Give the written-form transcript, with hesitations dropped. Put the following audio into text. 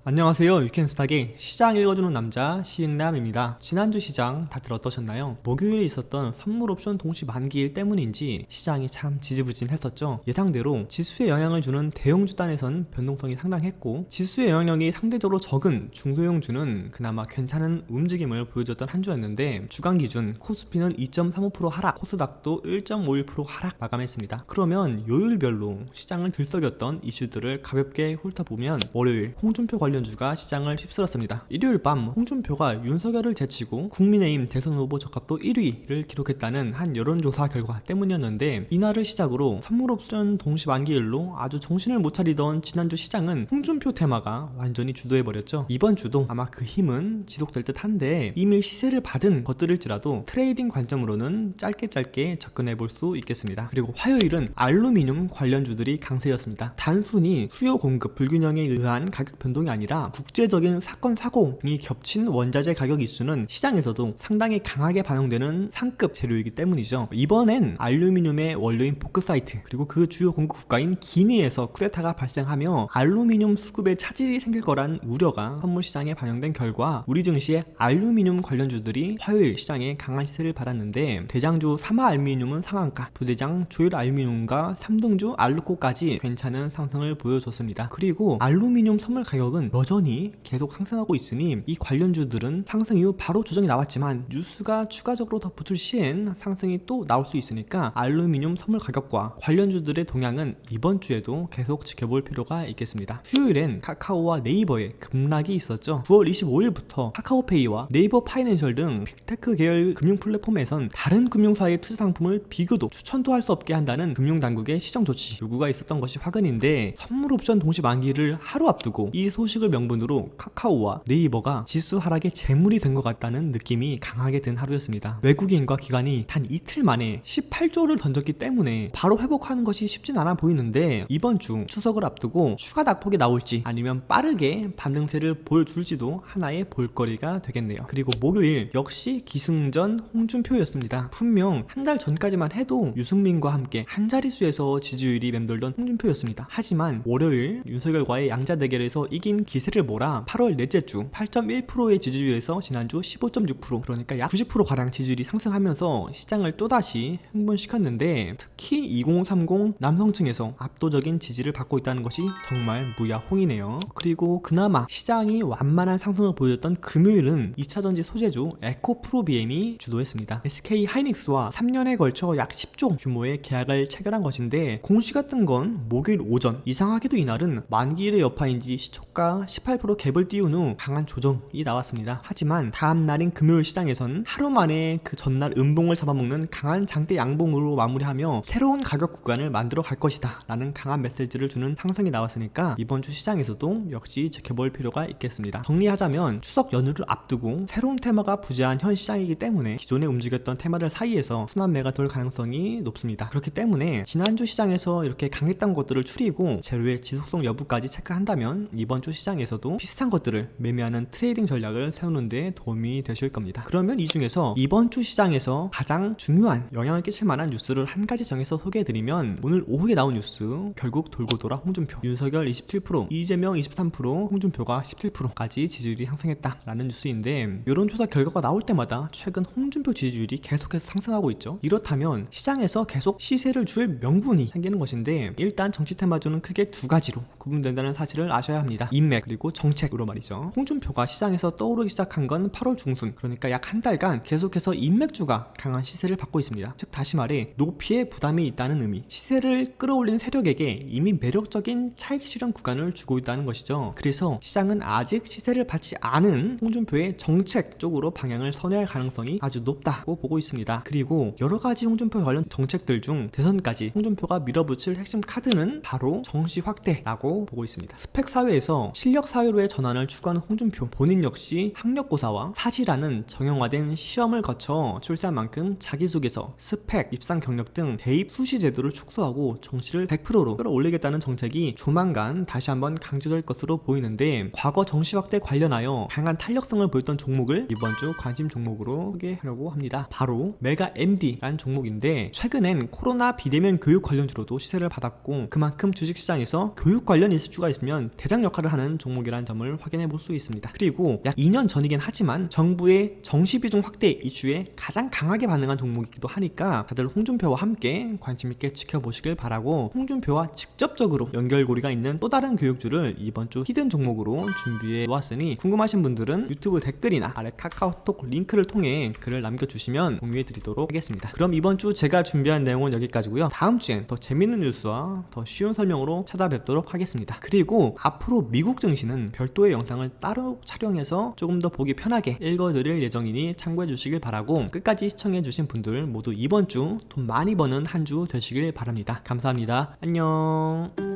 안녕하세요. 유캔스탁의 시장 읽어주는 남자 시흥남입니다. 지난주 시장 다들 어떠셨나요? 목요일에 있었던 선물옵션 동시 만기일 때문인지 시장이 참 지지부진했었죠. 예상대로 지수에 영향을 주는 대형주단에선 변동성이 상당했고, 지수의 영향력이 상대적으로 적은 중소형주는 그나마 괜찮은 움직임을 보여줬던 한 주였는데, 주간 기준 코스피는 2.35% 하락, 코스닥도 1.51% 하락 마감했습니다. 그러면 요일별로 시장을 들썩였던 이슈들을 가볍게 훑어보면, 월요일 홍준표 관련주가 시장을 휩쓸었습니다. 일요일 밤 홍준표가 윤석열을 제치고 국민의힘 대선 후보 적합도 1위를 기록했다는 한 여론조사 결과 때문이었는데, 이날을 시작으로 선물옵션 동시 만기일로 아주 정신을 못 차리던 지난주 시장은 홍준표 테마가 완전히 주도해버렸죠. 이번 주도 아마 그 힘은 지속될 듯 한데, 이미 시세를 받은 것들일지라도 트레이딩 관점으로는 짧게 접근해볼 수 있겠습니다. 그리고 화요일은 알루미늄 관련주들이 강세였습니다. 단순히 수요 공급 불균형에 의한 가격 변동이 아니라 국제적인 사건 사고이 겹친 원자재 가격 이슈는 시장에서도 상당히 강하게 반영되는 상급 재료이기 때문이죠. 이번엔 알루미늄의 원료인 보크사이트, 그리고 그 주요 공급 국가인 기니에서 쿠데타가 발생하며 알루미늄 수급에 차질이 생길 거란 우려가 선물 시장에 반영된 결과 우리 증시의 알루미늄 관련주들이 화요일 시장에 강한 시세를 받았는데, 대장주 사마알루미늄은 상한가, 부대장 조일알루미늄과 3등주 알루코까지 괜찮은 상승을 보여줬습니다. 그리고 알루미늄 선물 가격은 여전히 계속 상승하고 있으니 이 관련주들은 상승 이후 바로 조정이 나왔지만 뉴스가 추가적으로 더 붙을 시엔 상승이 또 나올 수 있으니까 알루미늄 선물 가격과 관련주들의 동향은 이번 주에도 계속 지켜볼 필요가 있겠습니다. 수요일엔 카카오와 네이버의 급락이 있었죠. 9월 25일부터 카카오페이와 네이버 파이낸셜 등 빅테크 계열 금융 플랫폼에선 다른 금융사의 투자 상품을 비교도 추천도 할 수 없게 한다는 금융당국의 시정 조치 요구가 있었던 것이 화근인데, 선물옵션 동시 만기를 하루 앞두고 이 소식을 명분으로 카카오와 네이버가 지수 하락에 재물이 된 것 같다는 느낌이 강하게 든 하루였습니다. 외국인과 기관이 단 이틀 만에 18조를 던졌기 때문에 바로 회복하는 것이 쉽진 않아 보이는데, 이번 주 추석을 앞두고 추가 낙폭이 나올지 아니면 빠르게 반등세를 보여줄지도 하나의 볼거리가 되겠네요. 그리고 목요일 역시 기승전 홍준표였습니다. 분명 한 달 전까지만 해도 유승민과 함께 한 자릿수에서 지지율이 맴돌던 홍준표였습니다. 하지만 월요일 윤석열과의 양자 대결에서 이긴 기세를 몰아 8월 넷째 주 8.1%의 지지율에서 지난주 15.6%, 그러니까 약 90%가량 지지율이 상승하면서 시장을 또다시 흥분시켰는데, 특히 2030 남성층에서 압도적인 지지를 받고 있다는 것이 정말 무야홍이네요. 그리고 그나마 시장이 완만한 상승을 보여줬던 금요일은 2차전지 소재주 에코프로비엠이 주도했습니다. SK 하이닉스와 3년에 걸쳐 약 10조 규모의 계약을 체결한 것인데, 공시가 뜬 건 목요일 오전. 이상하게도 이날은 만기일의 여파인지 시초가 18% 갭을 띄운 후 강한 조정이 나왔습니다. 하지만 다음 날인 금요일 시장에선 하루 만에 그 전날 음봉을 잡아먹는 강한 장대 양봉으로 마무리하며 새로운 가격 구간을 만들어 갈 것이다 라는 강한 메시지를 주는 상승이 나왔으니까 이번 주 시장에서도 역시 지켜볼 필요가 있겠습니다. 정리하자면 추석 연휴를 앞두고 새로운 테마가 부재한 현 시장이기 때문에 기존에 움직였던 테마들 사이에서 순환매가 돌 가능성이 높습니다. 그렇기 때문에 지난주 시장에서 이렇게 강했던 것들을 추리고 재료의 지속성 여부까지 체크한다면 이번 주 시장에서도 비슷한 것들을 매매하는 트레이딩 전략을 세우는 데 도움이 되실 겁니다. 그러면 이 중에서 이번 주 시장에서 가장 중요한 영향을 끼칠 만한 뉴스를 한 가지 정해서 소개해드리면, 오늘 오후에 나온 뉴스, 결국 돌고 돌아 홍준표, 윤석열 27%, 이재명 23%, 홍준표가 17%까지 지지율이 상승했다라는 뉴스인데, 여론조사 결과가 나올 때마다 최근 홍준표 지지율이 계속해서 상승하고 있죠. 이렇다면 시장에서 계속 시세를 줄 명분이 생기는 것인데, 일단 정치 테마주는 크게 두 가지로 구분된다는 사실을 아셔야 합니다. 인맥 그리고 정책으로 말이죠. 홍준표가 시장에서 떠오르기 시작한 건 8월 중순, 그러니까 약 한 달간 계속해서 인맥주가 강한 시세를 받고 있습니다. 즉 다시 말해 높이에 부담이 있다는 의미, 시세를 끌어올린 세력에게 이미 매력적인 차익 실현 구간을 주고 있다는 것이죠. 그래서 시장은 아직 시세를 받지 않은 홍준표의 정책 쪽으로 방향을 선회할 가능성이 아주 높다고 보고 있습니다. 그리고 여러 가지 홍준표 관련 정책들 중 대선까지 홍준표가 밀어붙일 핵심 카드는 바로 정시 확대라고 보고 있습니다. 스펙 사회에서 실력 사회로의 전환을 추구하는 홍준표, 본인 역시 학력고사와 사지라는 정형화된 시험을 거쳐 출세한 만큼 자기소개서, 스펙, 입상 경력 등 대입 수시 제도를 축소하고 정시를 100%로 끌어올리겠다는 정책이 조만간 다시 한번 강조될 것으로 보이는데, 과거 정시 확대 관련하여 강한 탄력성을 보였던 종목을 이번 주 관심 종목으로 소개하려고 합니다. 바로 메가 MD라는 종목인데, 최근엔 코로나 비대면 교육 관련주로도 시세를 받았고, 그만큼 주식시장에서 교육 관련 이슈가 있으면 대장 역할을 하는 많은 종목이라는 점을 확인해 볼 수 있습니다. 그리고 약 2년 전이긴 하지만 정부의 정시비중 확대 이슈에 가장 강하게 반응한 종목이기도 하니까 다들 홍준표와 함께 관심 있게 지켜보시길 바라고, 홍준표와 직접적으로 연결고리가 있는 또 다른 교육주를 이번 주 히든 종목으로 준비해 놓았으니 궁금하신 분들은 유튜브 댓글이나 아래 카카오톡 링크를 통해 글을 남겨주시면 공유해 드리도록 하겠습니다. 그럼 이번 주 제가 준비한 내용은 여기까지고요. 다음 주엔 더 재밌는 뉴스와 더 쉬운 설명으로 찾아뵙도록 하겠습니다. 그리고 앞으로 미국 증시는 별도의 영상을 따로 촬영해서 조금 더 보기 편하게 읽어드릴 예정이니 참고해 주시길 바라고, 끝까지 시청해 주신 분들 모두 이번 주 돈 많이 버는 한 주 되시길 바랍니다. 감사합니다. 안녕.